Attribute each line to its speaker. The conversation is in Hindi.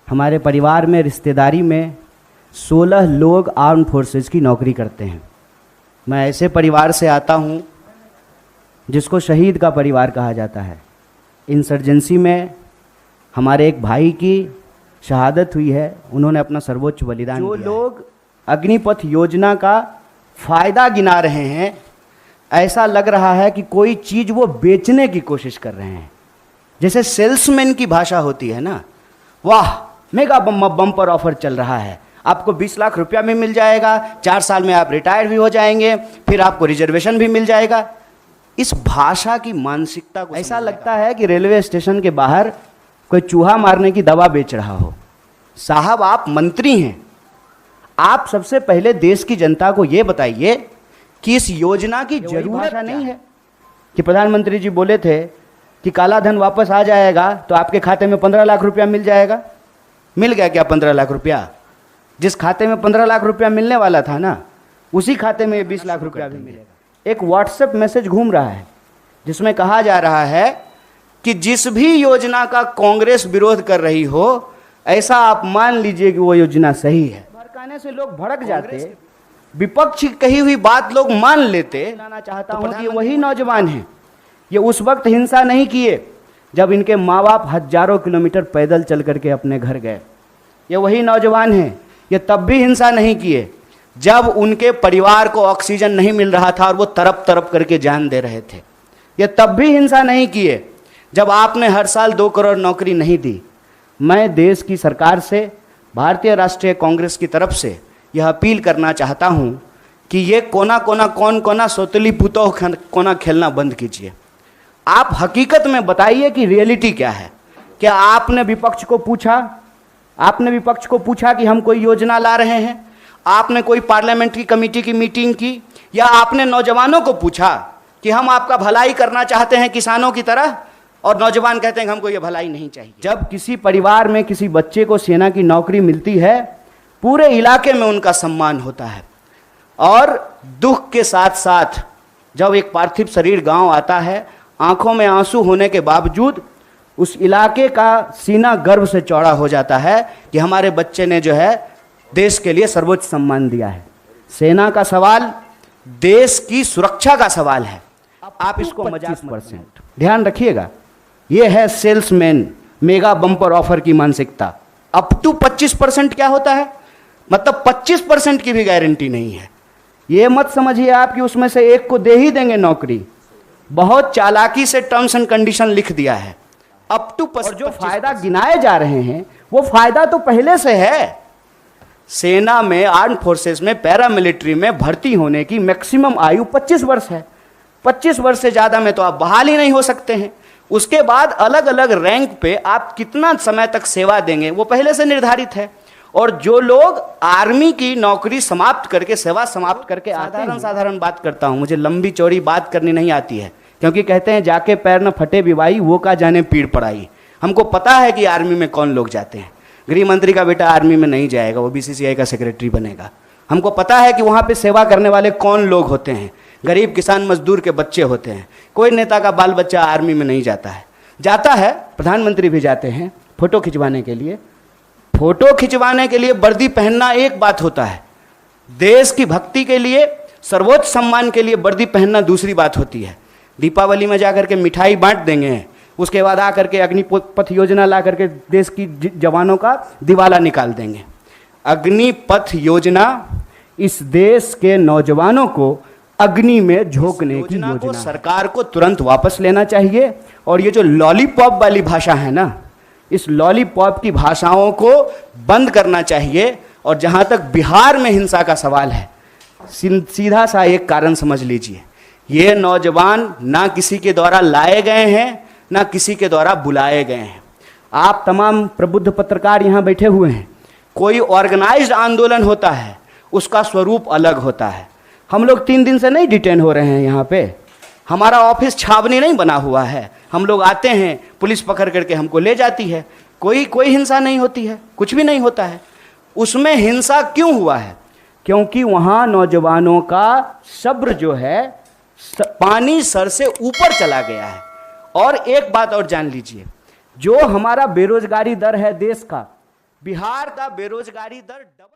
Speaker 1: हमारे परिवार में, रिश्तेदारी में 16 लोग आर्म फोर्सेस की नौकरी करते हैं। मैं ऐसे परिवार से आता हूँ जिसको शहीद का परिवार कहा जाता है। इंसर्जेंसी में हमारे एक भाई की शहादत हुई है, उन्होंने अपना सर्वोच्च बलिदान दिया। जो लोग अग्निपथ योजना का फ़ायदा गिना रहे हैं, ऐसा लग रहा है कि कोई चीज़ वो बेचने की कोशिश कर रहे हैं। जैसे सेल्समैन की भाषा होती है ना, वाह मेगा बम्पर ऑफर चल रहा है, आपको 20 लाख रुपया भी मिल जाएगा, 4 साल में आप रिटायर भी हो जाएंगे, फिर आपको रिजर्वेशन भी मिल जाएगा। इस भाषा की मानसिकता को ऐसा लगता है कि रेलवे स्टेशन के बाहर कोई चूहा मारने की दवा बेच रहा हो। साहब, आप मंत्री हैं, आप सबसे पहले देश की जनता को ये बताइए कि इस योजना की जरूरत नहीं है। कि प्रधानमंत्री जी बोले थे कि काला धन वापस आ जाएगा तो आपके खाते में 15 लाख रुपया मिल जाएगा। मिल गया क्या 15 लाख रुपया? जिस खाते में 15 लाख रुपया मिलने वाला था ना, उसी खाते में 20 लाख रुपया भी मिलेगा। एक व्हाट्सएप मैसेज घूम रहा है जिसमें कहा जा रहा है कि जिस भी योजना का कांग्रेस विरोध कर रही हो, ऐसा आप मान लीजिए कि वो योजना सही है। भड़काने से लोग भड़क जाते, विपक्ष की कही हुई बात लोग मान लेते। लाना चाहता हूं कि वही नौजवान हैं, ये उस वक्त हिंसा नहीं किए जब इनके माँ बाप हजारों किलोमीटर पैदल चल करके अपने घर गए। ये वही नौजवान हैं, ये तब भी हिंसा नहीं किए जब उनके परिवार को ऑक्सीजन नहीं मिल रहा था और वो तरप तरप करके जान दे रहे थे। ये तब भी हिंसा नहीं किए जब आपने हर साल 2 करोड़ नौकरी नहीं दी। मैं देश की सरकार से, भारतीय राष्ट्रीय कांग्रेस की तरफ से यह अपील करना चाहता हूं कि ये कोना कोना कौन कोना सोतली पुतो कोना खेलना बंद कीजिए। आप हकीकत में बताइए कि रियलिटी क्या है। क्या आपने विपक्ष को पूछा? आपने विपक्ष को पूछा कि हम कोई योजना ला रहे हैं? आपने कोई पार्लियामेंट्री कमेटी की मीटिंग की? या आपने नौजवानों को पूछा कि हम आपका भलाई करना चाहते हैं किसानों की तरह, और नौजवान कहते हैं कि हमको ये भलाई नहीं चाहिए? जब किसी परिवार में किसी बच्चे को सेना की नौकरी मिलती है, पूरे इलाके में उनका सम्मान होता है। और दुख के साथ साथ जब एक पार्थिव शरीर गांव आता है, आंखों में आंसू होने के बावजूद उस इलाके का सीना गर्व से चौड़ा हो जाता है कि हमारे बच्चे ने जो है देश के लिए सर्वोच्च सम्मान दिया है। सेना का सवाल देश की सुरक्षा का सवाल है। आप इसको मजाक % ध्यान रखिएगा। ये है सेल्समैन मेगा बम्पर ऑफर की मानसिकता। अप टू 25% क्या होता है? मतलब 25% की भी गारंटी नहीं है। ये मत समझिए आप कि उसमें से एक को दे ही देंगे नौकरी। बहुत चालाकी से टर्म्स एंड कंडीशन लिख दिया है। अप टू और जो फायदा गिनाए जा रहे हैं वो फायदा तो पहले से है। सेना में, आर्म फोर्सेस में, पैरामिलिट्री में भर्ती होने की मैक्सिमम आयु 25 वर्ष है। 25 वर्ष से ज़्यादा में तो आप बहाल ही नहीं हो सकते हैं। उसके बाद अलग अलग रैंक पे आप कितना समय तक सेवा देंगे वो पहले से निर्धारित है। और जो लोग आर्मी की नौकरी समाप्त करके, सेवा समाप्त करके साधारण बात करता हूँ, मुझे लंबी चौड़ी बात करनी नहीं आती है, क्योंकि कहते हैं जाके पैर न फटे बिवाई, वो का जाने पीड़ पड़ाई। हमको पता है कि आर्मी में कौन लोग जाते हैं। गृह मंत्री का बेटा आर्मी में नहीं जाएगा, वो BCCI का सेक्रेटरी बनेगा। हमको पता है कि वहाँ पे सेवा करने वाले कौन लोग होते हैं। गरीब किसान मजदूर के बच्चे होते हैं। कोई नेता का बाल बच्चा आर्मी में नहीं जाता है। जाता है, प्रधानमंत्री भी जाते हैं फोटो खिंचवाने के लिए। फोटो खिंचवाने के लिए वर्दी पहनना एक बात होता है, देश की भक्ति के लिए, सर्वोच्च सम्मान के लिए वर्दी पहनना दूसरी बात होती है। दीपावली में जाकर के मिठाई बांट देंगे, उसके बाद आकर के अग्निपथ योजना ला करके देश की जवानों का दिवाला निकाल देंगे। अग्निपथ योजना इस देश के नौजवानों को अग्नि में झोंकने की योजना को सरकार को तुरंत वापस लेना चाहिए। और ये जो लॉलीपॉप वाली भाषा है ना, इस लॉलीपॉप की भाषाओं को बंद करना चाहिए। और जहां तक बिहार में हिंसा का सवाल है, सीधा सा एक कारण समझ लीजिए, ये नौजवान ना किसी के द्वारा लाए गए हैं, ना किसी के द्वारा बुलाए गए हैं। आप तमाम प्रबुद्ध पत्रकार यहाँ बैठे हुए हैं। कोई ऑर्गेनाइज्ड आंदोलन होता है, उसका स्वरूप अलग होता है। हम लोग 3 दिन से नहीं डिटेन हो रहे हैं यहाँ पे। हमारा ऑफिस छावनी नहीं बना हुआ है। हम लोग आते हैं, पुलिस पकड़ करके हमको ले जाती है। कोई हिंसा नहीं होती है, कुछ भी नहीं होता है। उसमें हिंसा क्यों हुआ है? क्योंकि वहाँ नौजवानों का सब्र जो है पानी सर से ऊपर चला गया है। और एक बात और जान लीजिए, जो हमारा बेरोजगारी दर है देश का, बिहार का बेरोजगारी दर डबल